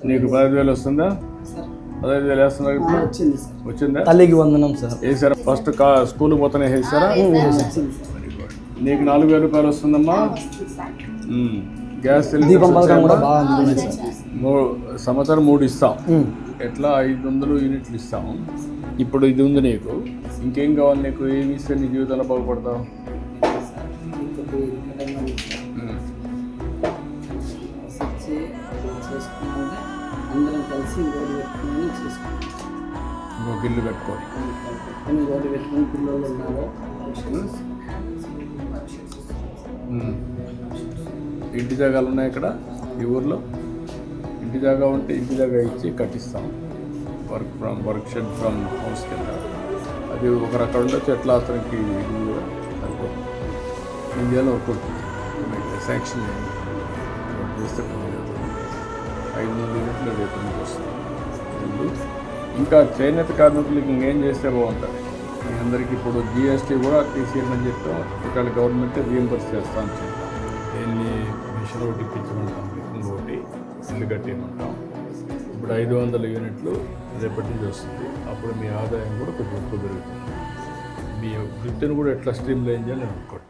నీకు 15,000 వస్తుందా? 15,000 వేస్తున్నారు ఇప్పుడు? వచ్చిందా? తల్లికి వందనం సార్. వేసారా? ఫస్ట్ స్కూల్ పోతానే వేసారా? నీకు 4,000 రూపాయలు వస్తుందమ్మా. గ్యాస్ దీపం పథకం కూడా బాగా అందుతుంది సార్. సంవత్సరం 3 ఇస్తాం. ఎట్లా 500 యూనిట్లు ఇస్తాము. ఇప్పుడు ఇది ఉంది నీకు, ఇంకేం కావాలి నీకు? ఏమి ఇస్తే నీ జీవితంలో బాగుపడతావు? అందరం కలిసి గోడు పెట్టుకుని చేసుకుంటాం. ఇంకొక ఇల్లు పెట్టుకోవాలి. గోడు పెట్టుకుని పిల్లలు ఉన్నారు. ఇంటి జాగాలు ఉన్నాయి ఇక్కడ ఈ ఊర్లో. ఇంటి జాగా ఉంటే ఇంటి జాగా ఇచ్చి కట్టిస్తాం. వర్క్ షెడ్ ఫ్రమ్ హౌస్ కింద అది ఒక రకం ఉండొచ్చు. ఎట్లా అతనికి ఇది కూడా సరిపోతుంది. ఇండియాలో వర్కౌట్ శాంక్షన్ చేస్తే 500 యూనిట్లు రేపు నుంచి వస్తుంది. ఇంకా చేనేత కార్మికులకి ఇంకేం చేస్తే బాగుంటుంది? మీ అందరికీ ఇప్పుడు జిఎస్టీ కూడా తీసేయమని చెప్తాం. ఇక్కడ గవర్నమెంట్ రీఎంబర్స్ చేస్తాం. దీన్ని మిషన్ ఒకటి ఇప్పించమంటాం, ఇంకొకటి ఇల్లు కట్టేయమంటాం. ఇప్పుడు 500 యూనిట్లు రేపటి నుంచి వస్తుంది. అప్పుడు మీ ఆదాయం కూడా కొంచెం ఎక్కువ పెరుగుతుంది. మీ వృత్తిని కూడా ఎట్లా స్ట్రీమ్ లైన్ చేయాలని అనుకోండి.